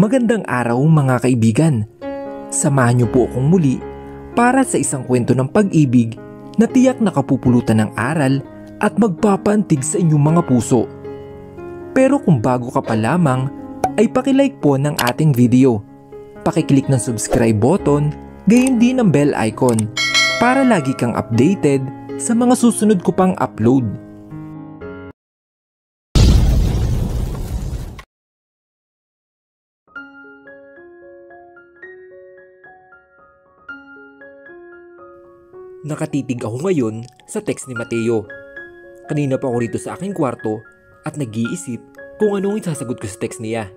Magandang araw mga kaibigan. Samahan niyo po akong muli para sa isang kwento ng pag-ibig na tiyak nakapupulutan ng aral at magpapaantig sa inyong mga puso. Pero kung bago ka pa lamang, ay pakilike po ng ating video. Pakiclick ng subscribe button, gayon din ang bell icon para lagi kang updated sa mga susunod ko pang upload. Nakatitig ako ngayon sa text ni Mateo. Kanina pa ako rito sa aking kwarto at nag-iisip kung anong isasagot ko sa text niya.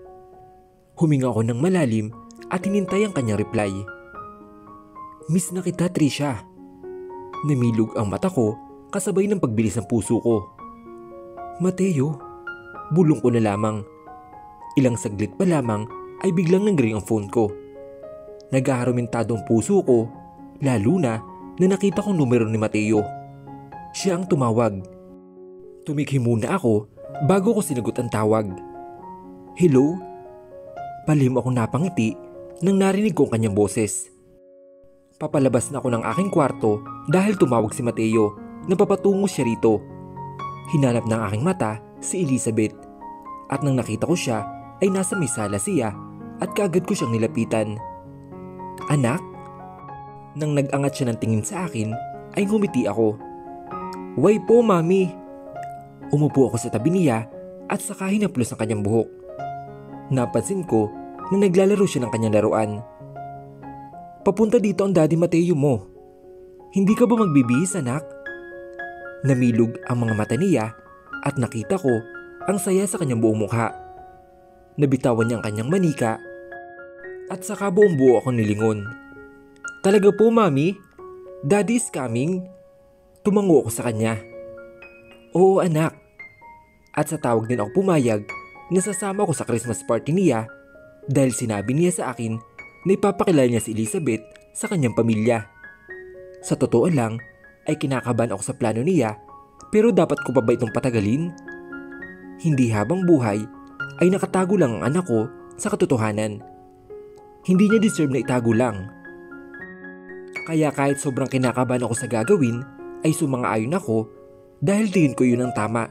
Huminga ako ng malalim at hinintay ang kanyang reply. Miss na kita, Trisha. Namilog ang mata ko kasabay ng pagbilis ng puso ko. Mateo, bulong ko na lamang. Ilang saglit pa lamang ay biglang nag-ring ang phone ko. Nag-aarumentado ang puso ko, lalo na nakita kong numero ni Mateo. Siya ang tumawag. Tumikhi muna ako bago ko sinagot ang tawag. Hello? Palihim akong napangiti nang narinig ko ang kanyang boses. Papalabas na ako ng aking kwarto dahil tumawag si Mateo na papatungo siya rito. Hinanap ng aking mata si Elizabeth at nang nakita ko siya ay nasa may sala siya at kaagad ko siyang nilapitan. Anak? Nang nag-angat siya ng tingin sa akin, ay ngumiti ako. Why po, mami? Umupo ako sa tabi niya at saka hinaplos ang kanyang buhok. Napansin ko na naglalaro siya ng kanyang laruan. Papunta dito ang Daddy Mateo mo. Hindi ka ba magbibihis, anak? Namilog ang mga mata niya at nakita ko ang saya sa kanyang buong mukha. Nabitawan niya ang kanyang manika at saka buong buo akong nilingon. Talaga po, mami? Daddy is coming? Tumango ako sa kanya. Oo, anak. At sa tawag din ako pumayag na sasama ko sa Christmas party niya dahil sinabi niya sa akin na ipapakilala niya si Elizabeth sa kanyang pamilya. Sa totoo lang ay kinakabahan ako sa plano niya, pero dapat ko pa ba itong patagalin? Hindi habang buhay ay nakatago lang ang anak ko sa katotohanan. Hindi niya deserve na itago lang. Kaya kahit sobrang kinakabahan ako sa gagawin, ay sumang-ayon ako dahil tingin ko yun ang tama.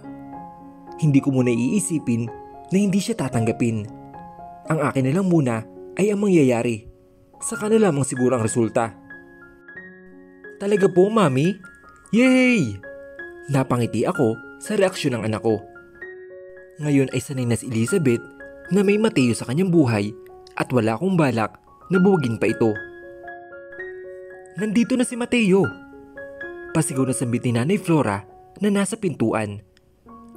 Hindi ko muna iisipin na hindi siya tatanggapin. Ang akin na lang muna ay ang mangyayari. Saka na lamang siguro ang resulta. Talaga po, mami? Yay! Napangiti ako sa reaksyon ng anak ko. Ngayon ay sanay na si Elizabeth na may Mateo sa kanyang buhay at wala akong balak na buwagin pa ito. Nandito na si Mateo. Pasigaw na sambit ni Nanay Flora na nasa pintuan.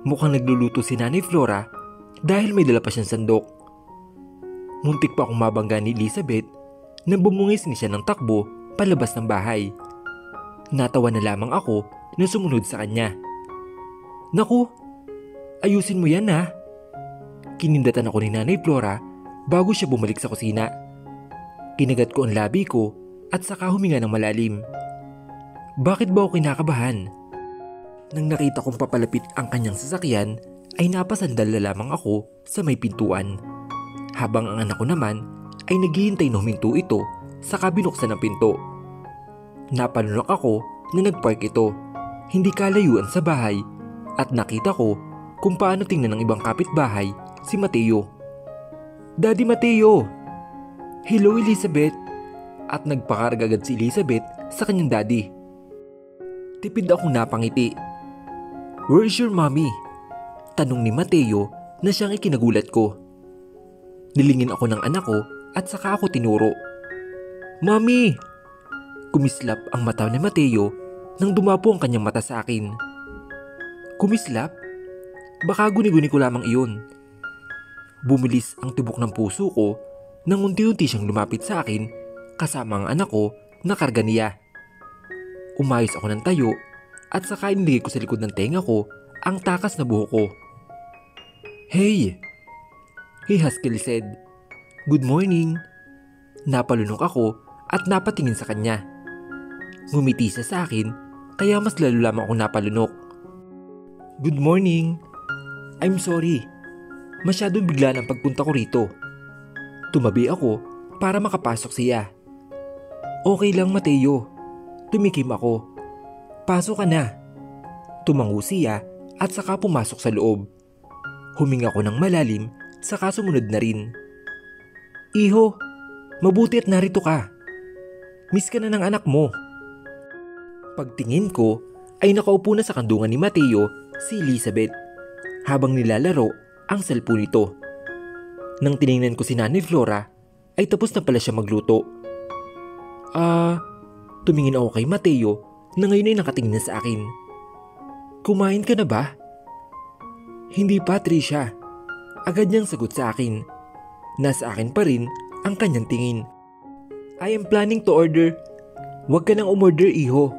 Mukhang nagluluto si Nanay Flora dahil may dala pa siyang sandok. Muntik pa akong mabangga ni Elizabeth nang bumungis niya ng takbo palabas ng bahay. Natawa na lamang ako na sumunod sa kanya. Naku, ayusin mo yan ha. Kinindatan ako ni Nanay Flora bago siya bumalik sa kusina. Kinagat ko ang labi ko at saka huminga ng malalim. Bakit ba ako kinakabahan? Nang nakita kong papalapit ang kanyang sasakyan, ay napasandal na lamang ako sa may pintuan. Habang ang anak ko naman ay naghihintay na huminto ito saka binuksan ang pinto. Napalunok ako na nagpark ito, hindi kalayuan sa bahay, at nakita ko kung paano tingnan ng ibang kapitbahay si Mateo. Daddy Mateo! Hello, Elizabeth! At nagpakarga agad si Elizabeth sa kanyang daddy. Tipid akong napangiti. Where is your mommy? Tanong ni Mateo na siyang ikinagulat ko. Nilingin ako ng anak ko at saka ako tinuro. Mommy! Kumislap ang mata ni Mateo nang dumapo ang kanyang mata sa akin. Kumislap? Baka guni-guni ko lamang iyon. Bumilis ang tibok ng puso ko nang unti-unti siyang lumapit sa akin kasama ang anak ko na karga niya. Umayos ako ng tayo at saka inilagay ko sa likod ng tenga ko ang takas na buhok ko. Hey! He huskily said. Good morning. Napalunok ako at napatingin sa kanya. Ngumiti siya sa akin kaya mas lalo lamang ako napalunok. Good morning. I'm sorry. Masyadong bigla ang pagpunta ko rito. Tumabi ako para makapasok siya. Okay lang Mateo. Tumikim ako. Pasok ka na. Tumango siya at saka pumasok sa loob. Huminga ko ng malalim saka sumunod na rin. Iho, mabuti at narito ka. Miss ka na ng anak mo. Pagtingin ko ay nakaupo na sa kandungan ni Mateo si Elizabeth habang nilalaro ang cellphone nito. Nang tiningnan ko si Nanay Flora ay tapos na pala siya magluto. Tumingin ako kay Mateo na ngayon ay nakatingin na sa akin. Kumain ka na ba? Hindi pa, Trisha. Agad niyang sagot sa akin. Nasa akin pa rin ang kanyang tingin. I am planning to order. Huwag ka nang umorder, iho.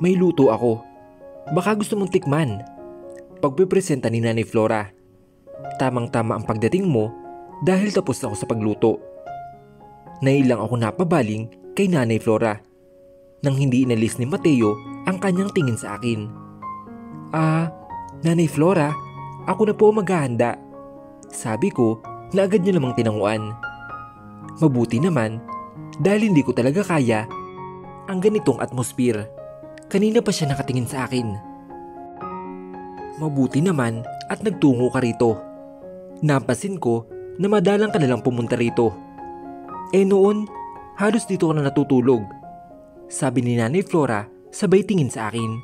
May luto ako. Baka gusto mong tikman. Pagpipresenta ni Nanay Flora. Tamang-tama ang pagdating mo dahil tapos ako sa pagluto. Nailang ako napabaling kay Nanay Flora nang hindi inalis ni Mateo ang kanyang tingin sa akin. Nanay Flora, ako na po maghahanda. Sabi ko na agad niya namang tinanguan. Mabuti naman dahil hindi ko talaga kaya ang ganitong atmosphere. Kanina pa siya nakatingin sa akin. Mabuti naman at nagtungo ka rito. Napansin ko na madalang ka nalang pumunta rito. Noon, halos dito ka na natutulog. Sabi ni Nanay Flora sabay tingin sa akin.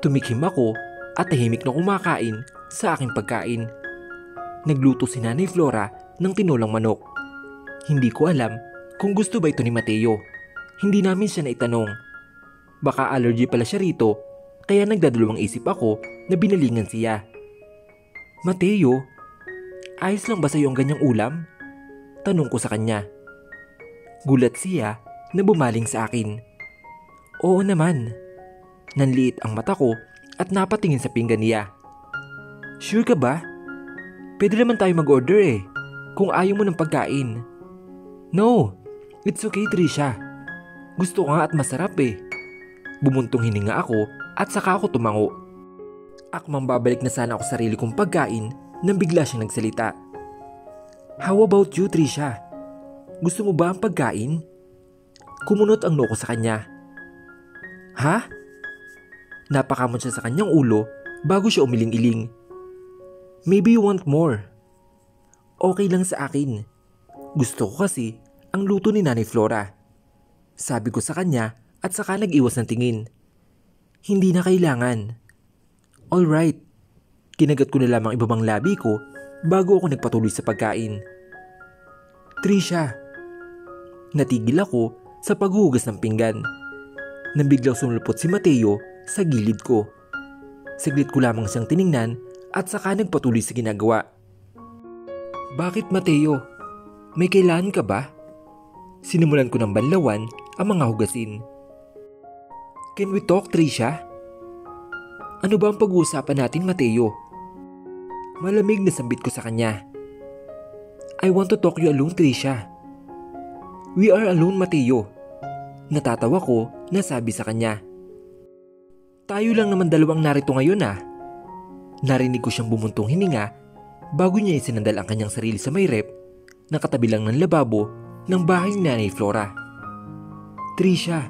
Tumikim ako at tahimik na kumakain sa aking pagkain. Nagluto si Nanay Flora ng tinolang manok. Hindi ko alam kung gusto ba ito ni Mateo. Hindi namin siya naitanong. Baka allergy pala siya rito kaya nagdadalawang isip ako na binalingan siya. Mateo, ayos lang ba sa'yo ang ganyang ulam? Tanong ko sa kanya. Gulat siya na bumaling sa akin. Oo naman. Nanliit ang mata ko at napatingin sa pinggan niya. Sure ka ba? Pwede naman tayo mag-order kung ayaw mo ng pagkain. No, it's okay Trisha. Gusto ko nga at masarap Bumuntong hininga ako at saka ako tumango. Akmang babalik na sana ako sa sarili kong pagkain nang bigla siyang nagsalita. How about you Trisha? Gusto mo ba ang pagkain? Kumunot ang noo ko sa kanya. Ha? Napakamot siya sa kanyang ulo bago siya umiling-iling. Maybe you want more. Okay lang sa akin. Gusto ko kasi ang luto ni Nanay Flora. Sabi ko sa kanya at saka nag-iwas ng tingin. Hindi na kailangan. Alright. Kinagat ko na lamang ibabang labi ko bago ako nagpatuloy sa pagkain. Trisha. Natigil ako sa paghuhugas ng pinggan. Nang biglang sumulpot si Mateo sa gilid ko. Saglit ko lamang siyang tiningnan at saka nagpatuloy sa ginagawa. Bakit Mateo? May kailangan ka ba? Sinimulan ko ng banlawan ang mga hugasin. Can we talk, Trisha? Ano ba ang pag-uusapan natin, Mateo? Malamig na sambit ko sa kanya. I want to talk you alone, Trisha. We are alone, Mateo. Natatawa ko na sabi sa kanya. Tayo lang naman dalawang narito ngayon Narinig ko siyang bumuntong hininga bago niya isinandal ang kanyang sarili sa may rep na katabi lang ng lababo ng bahay ni Nanay Flora. Trisha,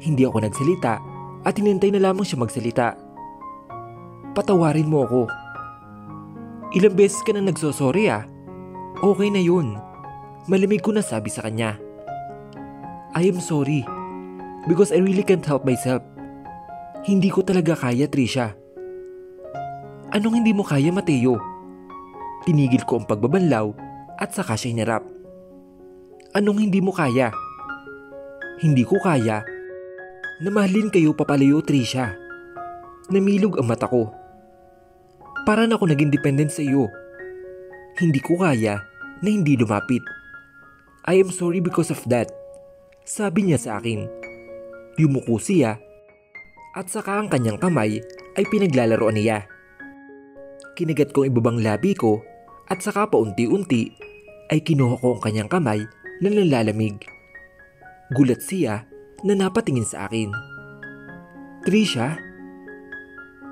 hindi ako nagsalita at hinintay na lamang siya magsalita. Patawarin mo ako. Ilang beses ka na nagsosorry Okay na yun. Malamig ko na sabi sa kanya. I am sorry because I really can't help myself. Hindi ko talaga kaya, Trisha. Anong hindi mo kaya, Mateo? Tinigil ko ang pagbabanlaw at saka siya hinarap. Anong hindi mo kaya? Hindi ko kaya na mahalin kayo papalayo, Trisha. Namilog ang mata ko. Parang ako naging dependent sa iyo. Hindi ko kaya na hindi lumapit. I am sorry because of that. Sabi niya sa akin. Yumuko siya at saka ang kanyang kamay ay pinaglalaroan niya. Kinagat ko ang ibabang labi ko at saka paunti-unti ay kinuha ko ang kanyang kamay na nalalamig. Gulat siya na napatingin sa akin. Trisha?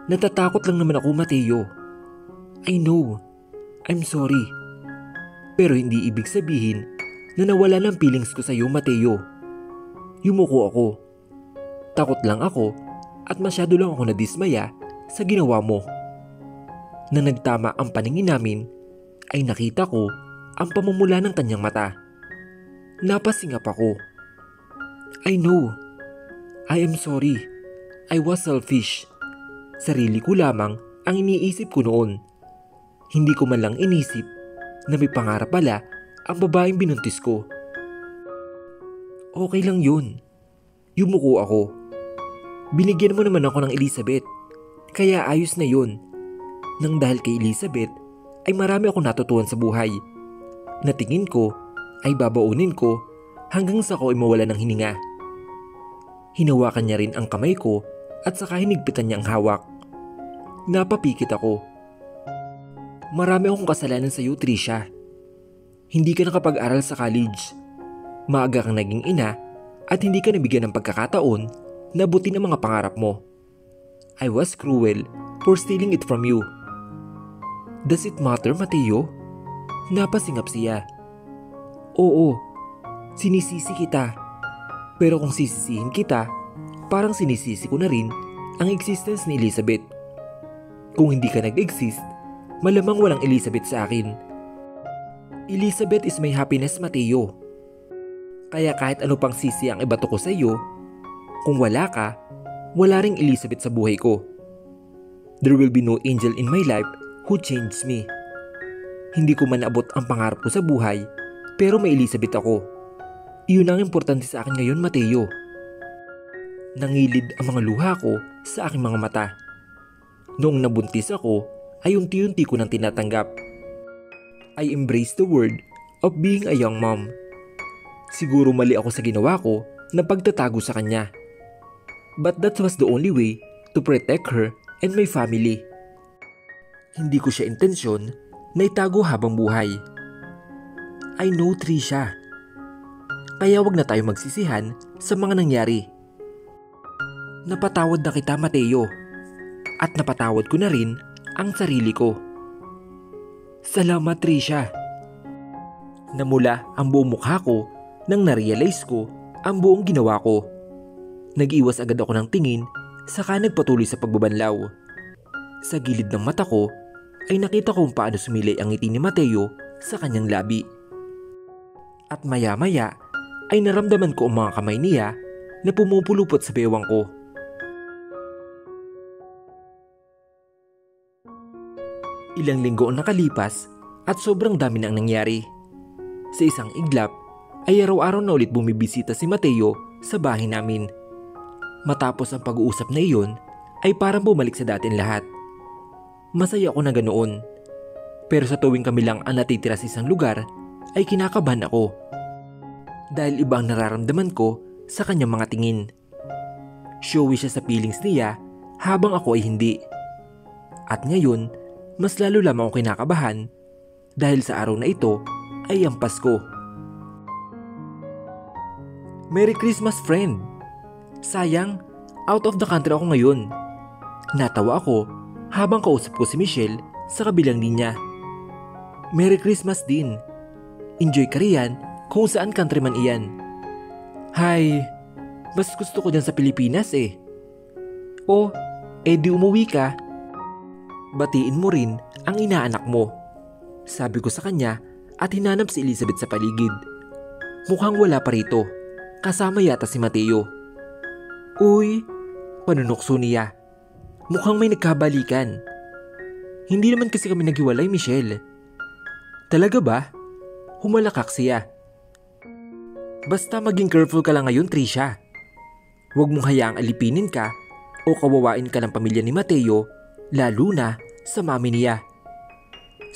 Natatakot lang naman ako, Mateo. I know. I'm sorry. Pero hindi ibig sabihin na nawala ng feelings ko sa iyo, Mateo. Yumuko ako. Takot lang ako at masyado lang ako nadismaya sa ginawa mo. Nang nagtama ang paningin namin, ay nakita ko ang pamumula ng kanyang mata. Napasingap ako. I know. I am sorry. I was selfish. Sarili ko lamang ang iniisip ko noon. Hindi ko man lang inisip na may pangarap pala ang babaeng binuntis ko. Okay lang yun. Yumuko ako. Binigyan mo naman ako ng Elizabeth, kaya ayos na yun. Nang dahil kay Elizabeth ay marami akong natutuhan sa buhay. Na tingin ko ay babaunin ko hanggang sa ako ay mawala ng hininga. Hinawakan niya rin ang kamay ko at saka hinigpitan niya ang hawak. Napapikit ako. Marami akong kasalanan sa iyo, Trisha. Hindi ka nakapag-aral sa college. Maaga kang naging ina at hindi ka nabigyan ng pagkakataon na abutin ang mga pangarap mo. I was cruel for stealing it from you. Does it matter, Mateo? Napasingap siya. Oo, sinisisi kita. Pero kung sisisihin kita, parang sinisisi ko na rin ang existence ni Elizabeth. Kung hindi ka nag-exist, malamang walang Elizabeth sa akin. Elizabeth is my happiness, Mateo. Kaya kahit ano pang sisi ang ibato ko sa iyo, kung wala ka, wala ring Elizabeth sa buhay ko. There will be no angel in my life who changed me. Hindi ko man naabot ang pangarap ko sa buhay, pero may Elizabeth ako. Iyon ang importante sa akin ngayon, Mateo. Nangilid ang mga luha ko sa aking mga mata. Noong nabuntis ako, ay unti-unti ko nang tinatanggap. I embrace the word of being a young mom. Siguro mali ako sa ginawa ko na pagtatago sa kanya. But that was the only way to protect her and my family. Hindi ko siya intensyon na itago habang buhay. I know, Trisha. Kaya wag na tayo magsisihan sa mga nangyari. Napatawad na kita, Mateo. At napatawad ko na rin ang sarili ko. Salamat, Trisha. Namula ang buong mukha ko nang narealize ko ang buong ginawa ko. Nag-iwas agad ako ng tingin, saka nagpatuloy sa pagbabanlaw. Sa gilid ng mata ko ay nakita kung paano sumilay ang ngiti ni Mateo sa kanyang labi. At maya-maya ay naramdaman ko ang mga kamay niya na pumupulupot sa bewang ko. Ilang linggo ang nakalipas at sobrang dami na ang nangyari. Sa isang iglap ay araw-araw na ulit bumibisita si Mateo sa bahay namin. Matapos ang pag-uusap na iyon ay parang bumalik sa dating lahat. Masaya ako na ganoon. Pero sa tuwing kami lang ang natitira sa isang lugar ay kinakabahan ako. Dahil iba ang nararamdaman ko sa kanyang mga tingin. Showy siya sa feelings niya habang ako ay hindi. At ngayon, mas lalo lamang ako kinakabahan dahil sa araw na ito ay ang Pasko. Merry Christmas, friend! Sayang, out of the country ako ngayon. Natawa ako habang kausap ko si Michelle sa kabilang linya. Merry Christmas din. Enjoy ka riyan kung saan country man iyan. Hay, mas gusto ko dyan sa Pilipinas eh. O, di umuwi ka. Batiin mo rin ang inaanak mo. Sabi ko sa kanya at hinanap si Elizabeth sa paligid. Mukhang wala pa rito. Kasama yata si Mateo. Uy, panunokso niya. Mukhang may nagkabalikan. Hindi naman kasi kami naghiwalay, Michelle. Talaga ba? Humalakak siya. Basta maging careful ka lang ngayon, Trisha. Huwag mong hayaang alipinin ka o kawawain ka ng pamilya ni Mateo, lalo na sa mami niya.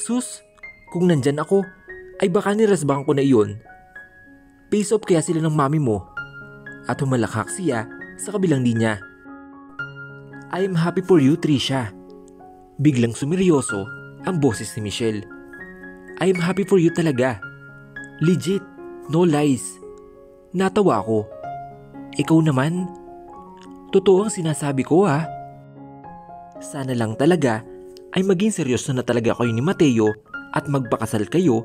Sus, kung nandyan ako, ay baka nirasbakan ko na iyon. Face off kaya sila ng mami mo. At humalakak siya sa kabilang linya. I am happy for you, Trisha. Biglang sumiryoso ang boses ni Michelle. I am happy for you talaga. Legit, no lies. Natawa ako. Ikaw naman? Totoo ang sinasabi ko, ha? Sana lang talaga ay maging seryoso na talaga kayo ni Mateo at magpakasal kayo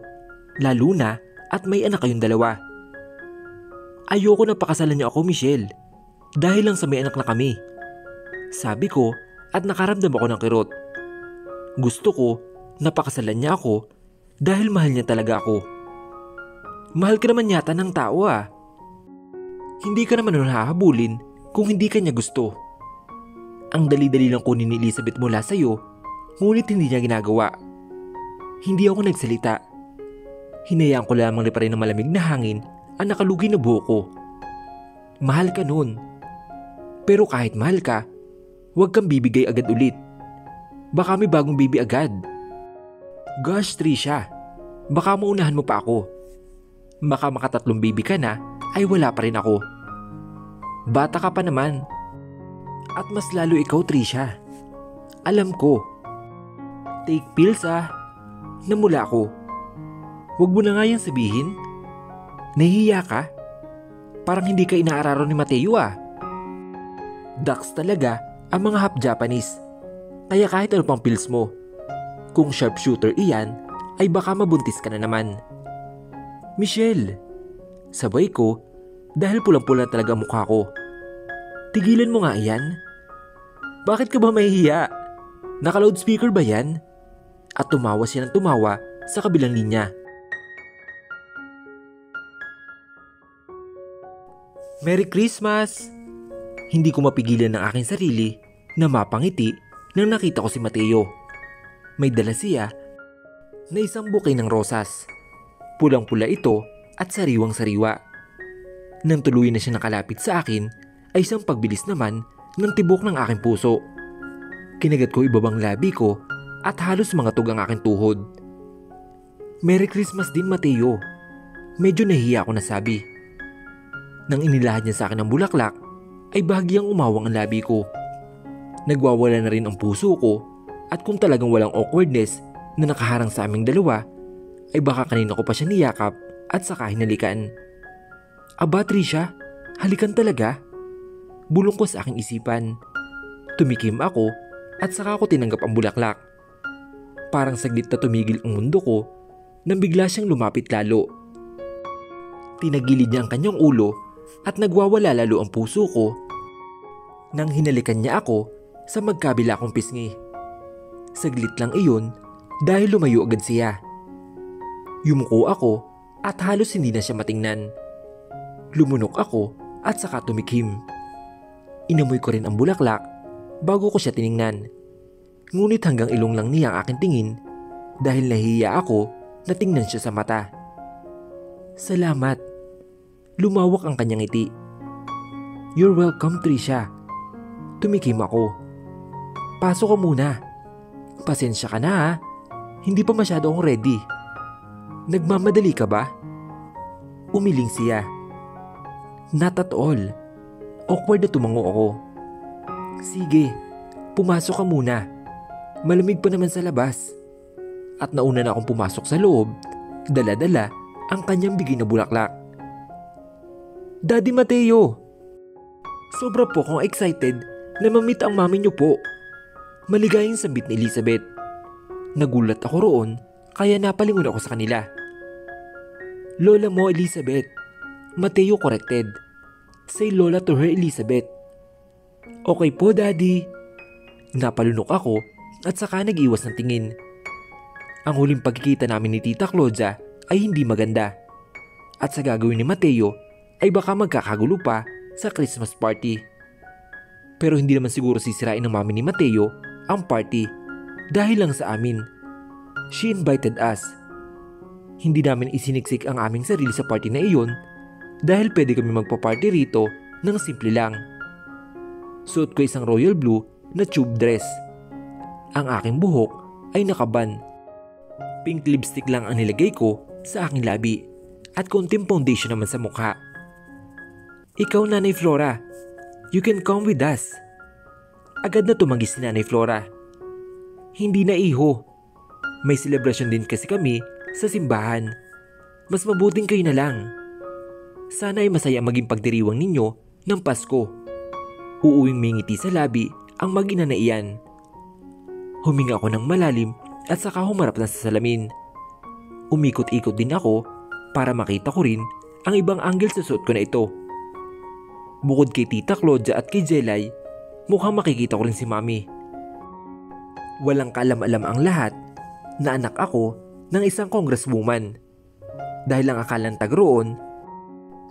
lalo na at may anak kayong dalawa. Ayoko na pakasalan niyo ako, Michelle, dahil lang sa may anak na kami. Sabi ko at nakaramdam ako ng kirot. Gusto ko na pakasalan niya ako dahil mahal niya talaga ako. Mahal ka naman yata ng tao ah. Hindi ka naman nun hahabulin kung hindi ka niya gusto. Ang dali-dali lang kunin ni Elizabeth mula sa'yo, ngunit hindi niya ginagawa. Hindi ako nagsalita. Hinayaan ko lamang liparin ng malamig na hangin ang nakalugi na buhok ko. Mahal ka nun. Pero kahit mahal ka, huwag kang bibigay agad ulit. Baka may bagong baby agad. Gosh, Trisha, baka maunahan mo pa ako. Baka makatatlong baby ka na ay wala pa rin ako. Bata ka pa naman. At mas lalo ikaw, Trisha. Alam ko. Take pills ah. Namula ako. Huwag mo na nga yan sabihin. Nahihiya ka? Parang hindi ka inaararo ni Mateo ah. Ducks talaga ang mga half Japanese. Kaya kahit ano pang pills mo, kung sharpshooter iyan, ay baka mabuntis ka na naman. Michelle, sabay ko dahil pulang-pula talaga ang mukha ko. Tigilan mo nga iyan. Bakit ka ba mahihiya? Naka-loudspeaker ba yan? At tumawa siya ng tumawa sa kabilang linya. Merry Christmas! Hindi ko mapigilan ng aking sarili na mapangiti nang nakita ko si Mateo. May dala siya na isang bouquet ng rosas. Pulang-pula ito at sariwang-sariwa. Nang tuluyan na siya nakalapit sa akin ay isang pagbilis naman ng tibok ng aking puso. Kinagat ko ibabang labi ko at halos mangatog ang aking tuhod. Merry Christmas din, Mateo. Medyo nahihiya ako na sabi. Nang inilahad niya sa akin ang bulaklak ay bahagyang umawang ang labi ko. Nagwawala na rin ang puso ko at kung talagang walang awkwardness na nakaharang sa aming dalawa ay baka kanina ko pa siya niyakap at saka hinalikan. Aba, Trisha, halikan talaga? Bulong ko sa aking isipan. Tumikim ako at saka ko tinanggap ang bulaklak. Parang saglit na tumigil ang mundo ko nang bigla siyang lumapit lalo. Tinagilid niya ang kanyang ulo at nagwawala lalo ang puso ko nang hinalikan niya ako sa magkabila kong pisngi. Saglit lang iyon dahil lumayo agad siya. Yumuko ako at halos hindi na siya matingnan. Lumunok ako at saka tumikim. Inamoy ko rin ang bulaklak bago ko siya tiningnan. Ngunit hanggang ilong lang niya ang aking tingin dahil nahihiya ako na tingnan siya sa mata. Salamat. Lumawak ang kanyang ngiti. You're welcome, Trisha. Tumikim ako. Pasok ka muna. Pasensya ka na ha. Hindi pa masyado akong ready. Nagmamadali ka ba? Umiling siya. Not at all. Awkward na tumango ako. Sige, pumasok ka muna. Malamig pa naman sa labas. At nauna na akong pumasok sa loob, dala-dala ang kanyang bigay na bulaklak. Daddy Mateo! Sobra po akong excited na ma-meet ang mami niyo po. Maligayang sambit ni Elizabeth. Nagulat ako roon kaya napalingon ako sa kanila. Lola mo, Elizabeth. Mateo corrected. Say Lola to her, Elizabeth. Okay po, Daddy. Napalunok ako at saka nag-iwas ng tingin. Ang huling pagkikita namin ni Tita Claudia ay hindi maganda. At sa gagawin ni Mateo ay baka magkakagulo pa sa Christmas party. Pero hindi naman siguro sisirain ng mami ni Mateo ang party dahil lang sa amin. She invited us. Hindi namin isiniksik ang aming sarili sa party na iyon dahil pwede kami magpa-party rito ng simple lang. Suot ko isang royal blue na tube dress. Ang aking buhok ay nakaban. Pink lipstick lang ang nilagay ko sa aking labi at konting foundation naman sa mukha. Ikaw, Nanay Flora, you can come with us. Agad na tumanggi si Nanay Flora. Hindi na, iho. May celebration din kasi kami sa simbahan. Mas mabuting kayo na lang. Sana ay masaya maging pagdiriwang ninyo ng Pasko. Uuwing may ngiti sa labi ang mag-ina na iyan. Huminga ako ng malalim at saka humarap na sa salamin. Umikot-ikot din ako para makita ko rin ang ibang angle sa suot ko na ito. Bukod kay Tita Claudia at kay Jelay, mukhang makikita ko rin si Mami. Walang kaalam-alam ang lahat na anak ako ng isang congresswoman. Dahil ang akalang tagroon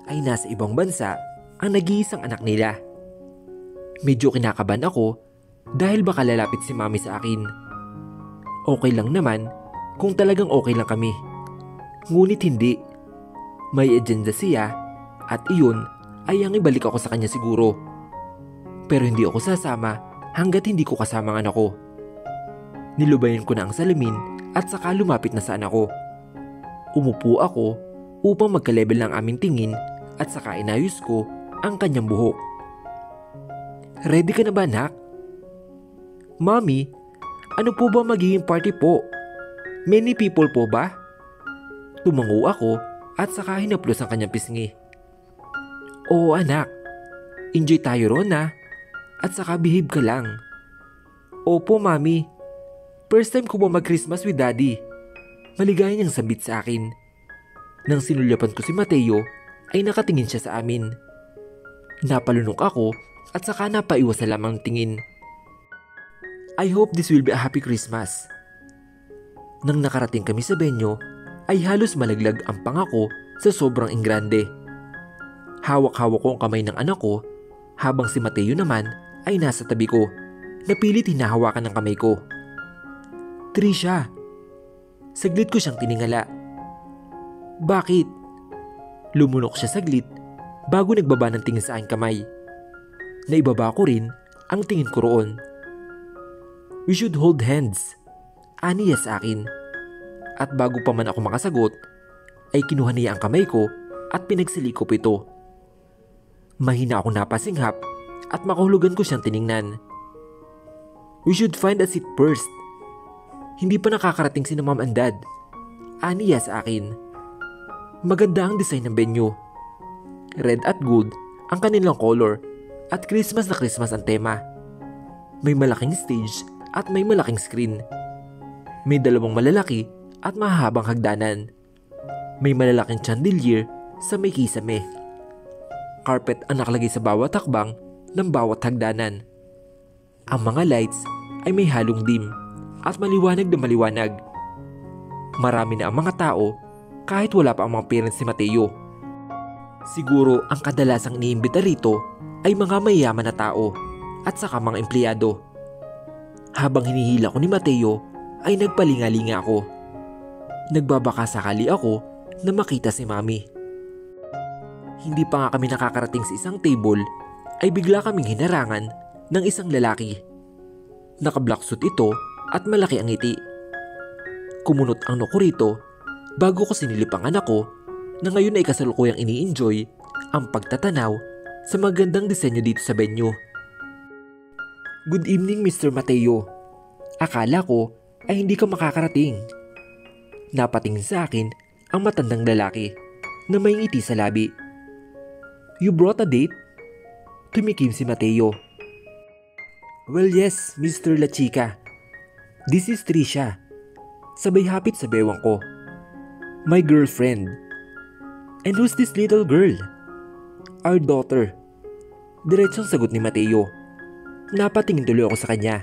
ay nasa ibang bansa ang nag-iisang anak nila. Medyo kinakabahan ako dahil baka lalapit si Mami sa akin. Okay lang naman kung talagang okay lang kami. Ngunit hindi. May agenda siya at iyon ay ang ibalik ako sa kanya siguro. Pero hindi ako sasama hanggat hindi ko kasama ang anak ko. Nilubayan ko na ang salamin at saka lumapit na sa anak ko. Umupo ako upang magka-level ng aming tingin at saka inayos ko ang kanyang buhok. Ready ka na ba, anak? Mami, ano po ba magiging party po? Many people po ba? Tumango ako at saka hinaplos ang kanyang pisngi. Oo anak, enjoy tayo ron ha. At saka behave ka lang. Opo mami, first time ko ba mag-Christmas with daddy? Maligaya niyang sabit sa akin. Nang sinulyapan ko si Mateo, ay nakatingin siya sa amin. Napalunok ako at saka napaiwas na lamang tingin. I hope this will be a happy Christmas. Nang nakarating kami sa venue, ay halos malaglag ang pangako sa sobrang ingrande. Hawak-hawak ko ang kamay ng anak ko, habang si Mateo naman ay nasa tabi ko, napilit hinahawakan ng kamay ko. Trisha, saglit ko siyang tiningala. Bakit? Lumunok siya saglit bago nagbaba ng tingin sa aking kamay. Naibaba ko rin ang tingin ko roon. We should hold hands, aniya sa akin. At bago pa man ako makasagot, ay kinuha niya ang kamay ko at pinagsilikop ito. Mahina akong napasinghap at makahulugan ko siyang tiningnan. We should find a seat first. Hindi pa nakakarating si Mom and Dad, aniya sa akin. Maganda ang design ng venue. Red at gold ang kanilang color at Christmas na Christmas ang tema. May malaking stage at may malaking screen. May dalawang malalaki at mahahabang hagdanan. May malalaking chandelier sa may kisame. Carpet ang nakalagay sa bawat hakbang ng bawat hagdanan. Ang mga lights ay may halong dim at maliwanag na maliwanag. Marami na ang mga tao kahit wala pa ang mga parents ni Mateo. Siguro ang kadalasang iniimbita rito ay mga mayayaman na tao at saka mga empleyado. Habang hinihila ko ni Mateo ay nagpalingalinga ako. Nagbabaka sakali ako na makita si Mami. Hindi pa nga kami nakakarating sa isang table ay bigla kaming hinarangan ng isang lalaki. Naka-black suit ito at malaki ang ngiti. Kumunot ang noo ko rito bago ko sinilip ang anak ko na ngayon ay kasalukuyang ini-enjoy ang pagtatanaw sa magandang disenyo dito sa venue. Good evening Mr. Mateo. Akala ko ay hindi ka makakarating. Napatingin sa akin ang matandang lalaki na may ngiti sa labi. You brought a date? Tumikim si Mateo. Well yes, Mr. La Chica. This is Trisha. Sabay hapit sa bewang ko. My girlfriend. And who's this little girl? Our daughter. Diretsong sagot ni Mateo. Napatingin tuloy ako sa kanya.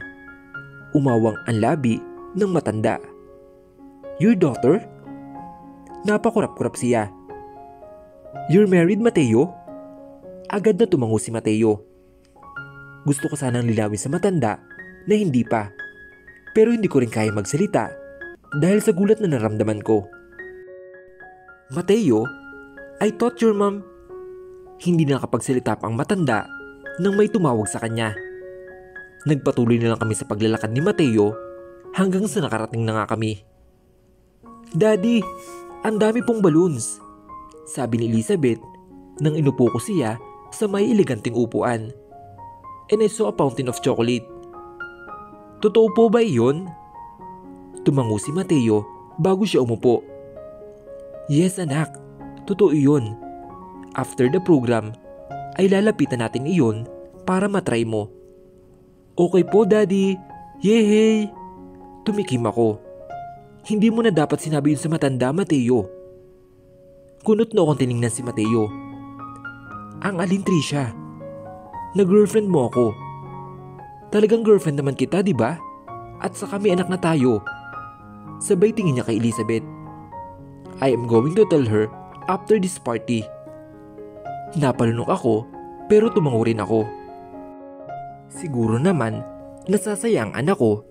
Umawang ang labi ng matanda. Your daughter? Napakurap-kurap siya. You're married, Mateo? Agad na tumango si Mateo. Gusto ko sanang lilawin sa matanda na hindi pa. Pero hindi ko rin kaya magsalita dahil sa gulat na naramdaman ko. Mateo, I thought your mom... Hindi na nakapagsalita pa ang matanda nang may tumawag sa kanya. Nagpatuloy na lang kami sa paglalakad ni Mateo hanggang sa nakarating na nga kami. Daddy, ang dami pong balloons, sabi ni Elizabeth nang inupo ko siya sa may eleganting upuan. And I saw a fountain of chocolate. Totoo po ba iyon? Tumango si Mateo bago siya umupo. Yes anak, totoo iyon. After the program, ay lalapitan natin iyon para matry mo. Okay po daddy, yehey! Tumikim ako. Hindi mo na dapat sinabi yun sa matanda, Mateo. Kunot na akong tiningnan si Mateo. Ang alin, Trisha? Na-girlfriend mo ako. Talagang girlfriend naman kita, di ba? At sa kami anak na tayo. Sabay tingin niya kay Elizabeth. I am going to tell her after this party. Napalunok ako pero tumango rin ako. Siguro naman nasasaya ang anak ko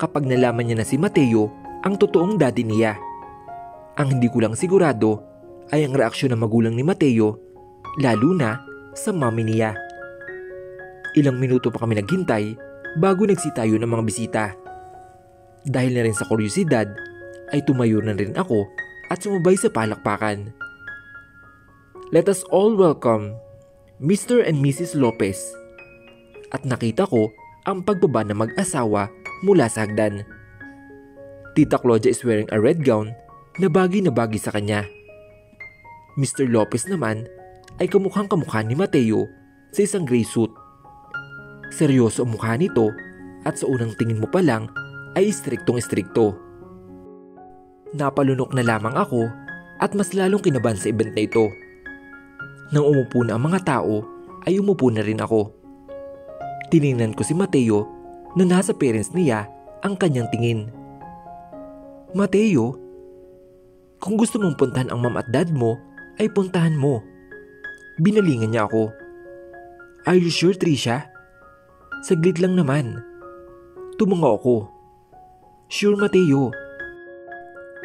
kapag nalaman niya na si Mateo ang totoong daddy niya. Ang hindi ko lang sigurado ay ang reaksyon ng magulang ni Mateo, lalo na sa mami niya. Ilang minuto pa kami naghintay bago nagsitayo ng mga bisita. Dahil na rin sa kuryosidad ay tumayo na rin ako at sumabay sa palakpakan. Let us all welcome Mr. and Mrs. Lopez. At nakita ko ang pagbaba ng mag-asawa mula sa hagdan. Tita Claudia is wearing a red gown na bagay sa kanya. Mr. Lopez naman ay kamukhang kamukha ni Mateo sa isang gray suit. Seryoso ang mukha nito at sa unang tingin mo pa lang ay istriktong-istrikto. Napalunok na lamang ako at mas lalong kinabahan sa event na ito. Nang umupo na ang mga tao ay umupo na rin ako. Tiningnan ko si Mateo na nasa parents niya ang kanyang tingin. Mateo, kung gusto mong puntahan ang mom at dad mo ay puntahan mo. Binalingan niya ako. Are you sure, Trisha? Saglit lang naman. Tumango ako. Sure, Mateo.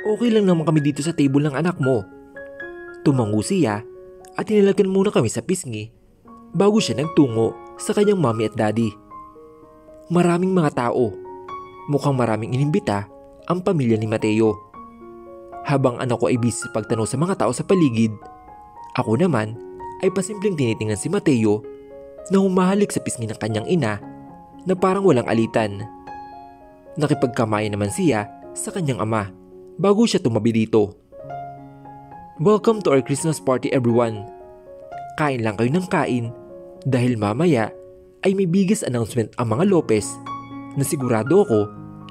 Okay lang naman kami dito sa table ng anak mo. Tumango siya at tinalagan muna kami sa pisngi bago siya nagtungo sa kanyang mommy at daddy. Maraming mga tao. Mukhang maraming inimbita ang pamilya ni Mateo. Habang anak ko ay busy sa pagtanong sa mga tao sa paligid, ako naman ay pasimpleng tinitingnan si Mateo na humahalik sa pisngi ng kanyang ina na parang walang alitan. Nakipagkamayan naman siya sa kanyang ama bago siya tumabi dito. Welcome to our Christmas party, everyone. Kain lang kayo ng kain dahil mamaya ay may biggest announcement ang mga Lopez na sigurado ako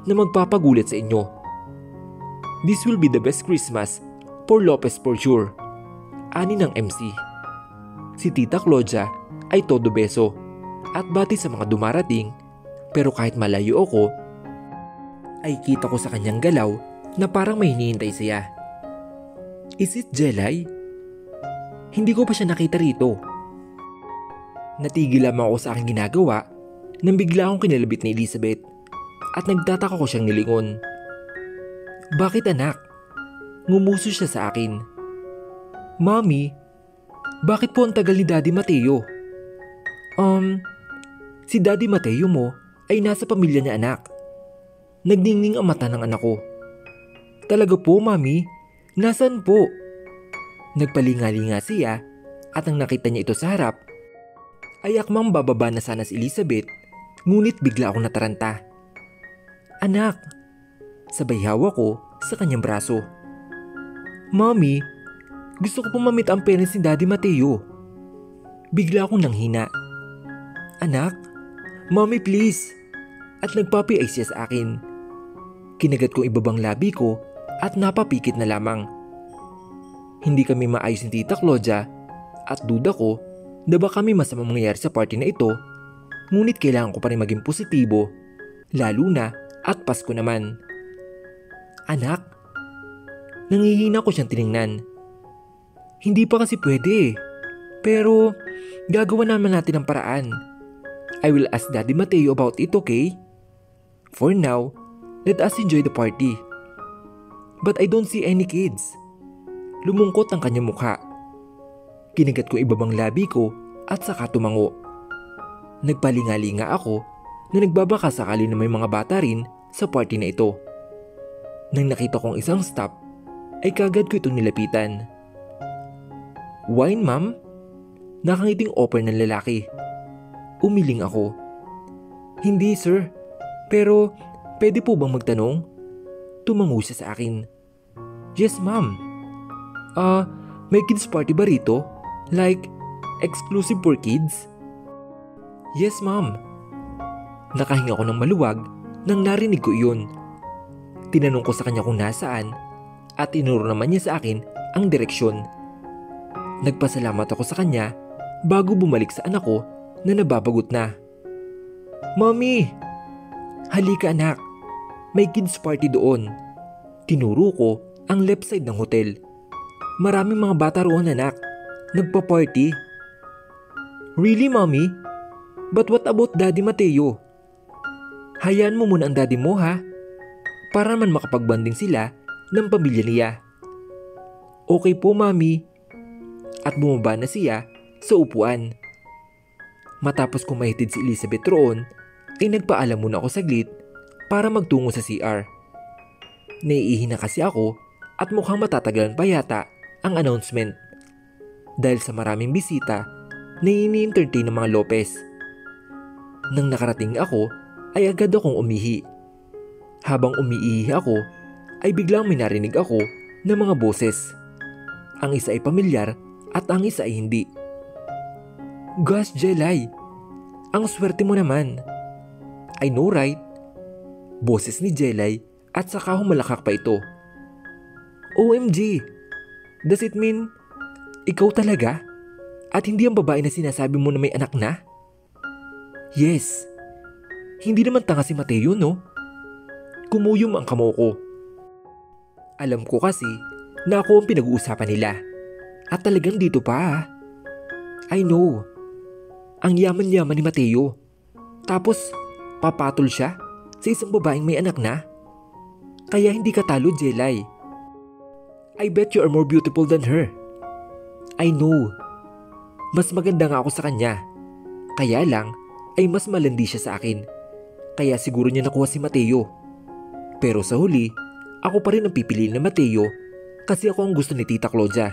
na magpapagulat sa inyo. This will be the best Christmas for Lopez for sure. Ani ng MC. Si Tita Claudia ay todo beso at bati sa mga dumarating, pero kahit malayo ako ay kita ko sa kanyang galaw na parang may hinihintay siya. Is it Jelay? Hindi ko pa siya nakita rito. Natigil lamang ako sa aking ginagawa nang bigla akong kinalabit ni Elizabeth at nagtataka ko siyang nilingon. Bakit, anak? Ngumuso siya sa akin. Mommy, bakit po ang tagal ni Daddy Mateo? Si Daddy Mateo mo ay nasa pamilya niya, anak. Nagningning ang mata ng anak ko. Talaga po, Mami? Nasaan po? Nagpalingali nga siya at nang nakita niya ito sa harap, ay akmang bababa na sana si Elizabeth, ngunit bigla akong nataranta. Anak, sabay hawak ko sa kanyang braso. Mami, gusto ko pumamit ang parents ni Daddy Mateo. Bigla akong nanghina. Anak, Mami please. At nagpapi-ay siya sa akin. Kinagat ko ibabang labi ko at napapikit na lamang. Hindi kami maayos ni Tita Claudia at duda ko na ba kami masamang mangyayari sa party na ito, ngunit kailangan ko pa rin maging positibo, lalo na at Pasko naman. Anak, nangihina ko siyang tiningnan. Hindi pa kasi pwede, pero gagawa naman natin ang paraan. I will ask Daddy Mateo about it, okay? For now, let us enjoy the party. But I don't see any kids. Lumungkot ang kanyang mukha. Kinagat ko ibabang labi ko at saka tumango. Nagpalingali nga ako na nagbabaka sakali na may mga bata rin sa party na ito. Nang nakita kong isang stop, ay kagad ko itong nilapitan. Wine, ma'am? Nakangiting offer ng lalaki. Umiling ako. Hindi, sir. Pero, pwede po bang magtanong? Tumango siya sa akin. Yes, ma'am. May kids party ba rito? Like, exclusive for kids? Yes, ma'am. Nakahinga ako ng maluwag nang narinig ko iyon. Tinanong ko sa kanya kung nasaan at tinuro naman niya sa akin ang direksyon. Nagpasalamat ako sa kanya bago bumalik sa anak ko na nababagot na. "Mommy! Halika anak, may kids party doon." Tinuro ko ang left side ng hotel. "Maraming mga bata roon anak, nagpa-party." "Really mommy? But what about Daddy Mateo?" "Hayaan mo muna ang daddy mo ha, para naman makapagbanding sila ng pamilya niya." "Okay po mami." At bumaba na siya sa upuan. Matapos kong mahitid si Elizabeth roon, ay nagpaalam muna ako saglit para magtungo sa CR. Naiihi na kasi ako at mukhang matatagalan pa yata ang announcement. Dahil sa maraming bisita na ini-entertain ng mga Lopez. Nang nakarating ako ay agad akong umihi. Habang umiihi ako ay biglang may narinig ako ng mga boses. Ang isa ay pamilyar at ang isa ay hindi. "Gosh Jelay, ang swerte mo naman." "I know right?" Boses ni Jelay at saka humalakak pa ito. "OMG, does it mean ikaw talaga? At hindi ang babae na sinasabi mo na may anak na?" "Yes. Hindi naman tanga si Mateo no?" Kumuyom ang kamao ko. Alam ko kasi na ako ang pinag-uusapan nila. At talagang dito pa. I know. Ang yaman-yaman ni Mateo. Tapos papatol siya sa isang babaeng may anak na. Kaya hindi ka talo, Jelay. I bet you are more beautiful than her. I know. Mas maganda nga ako sa kanya. Kaya lang ay mas malandi siya sa akin. Kaya siguro niya nakuha si Mateo. Pero sa huli, ako pa rin ang pipiliin na Mateo kasi ako ang gusto ni Tita Claudia.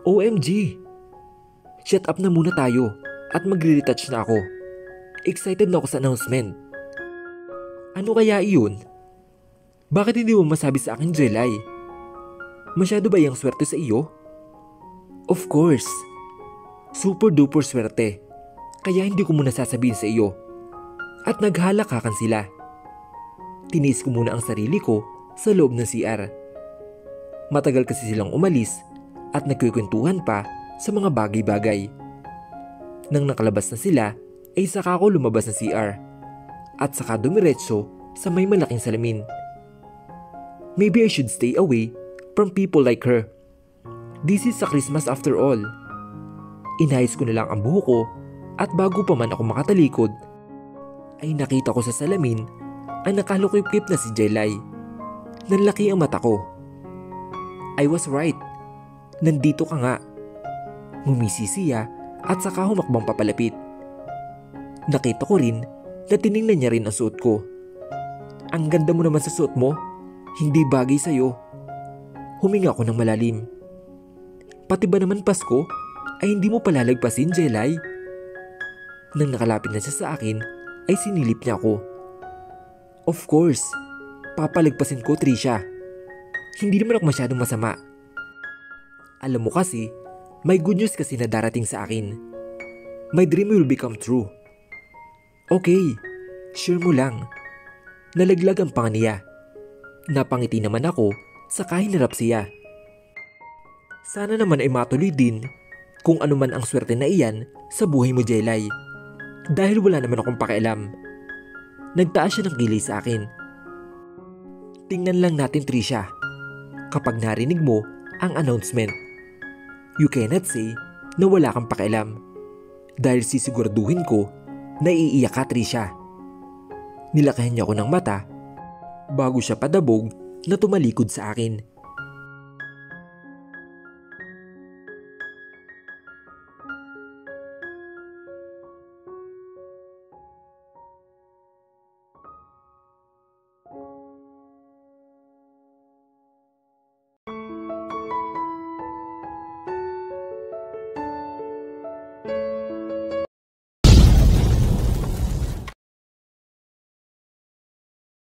OMG! Shut up na muna tayo at magre-retouch na ako. Excited na ako sa announcement. Ano kaya iyon? Bakit hindi mo masabi sa akin, Jelay? Masyado ba yung swerte sa iyo? Of course. Super duper swerte. Kaya hindi ko muna sasabihin sa iyo. At naghalakakan sila. Tiniis ko muna ang sarili ko sa loob ng CR. Matagal kasi silang umalis at nagkukwentuhan pa sa mga bagay-bagay. Nang nakalabas na sila ay saka ako lumabas ng CR at saka dumiretso sa may malaking salamin. Maybe I should stay away from people like her. This is a Christmas after all. Inayos ko na lang ang buhok ko at bago pa man ako makatalikod ay nakita ko sa salamin ang nakalukip-kip na si Jelay. Nanlaki ang mata ko. I was right. Nandito ka nga. Ngumisi siya at saka humakbang papalapit. Nakita ko rin na tiningnan niya rin ang suot ko. Ang ganda mo naman sa suot mo. Hindi bagay sa'yo. Huminga ako ng malalim. Pati ba naman Pasko ay hindi mo palalagpasin, Jelay? Nang nakalapit na siya sa akin ay sinilip niya ako. Of course, papalagpasin ko, Trisha. Hindi naman ako masyadong masama. Alam mo kasi, may good news kasi na darating sa akin. My dream will become true. Okay, sure mo lang. Nalaglag ang panga niya. Napangiti naman ako saka hinarap siya. Sana naman ay matuloy din kung ano man ang swerte na iyan sa buhay mo, Jelay. Dahil wala naman akong pakialam. Nagtaas siya ng kilay sa akin. Tingnan lang natin, Trisha. Kapag narinig mo ang announcement, you cannot say na wala kang pakialam. Dahil sisiguraduhin ko na iiyak ka, Trisha. Nilakayan niya ako ng mata bago siya padabog na tumalikod sa akin.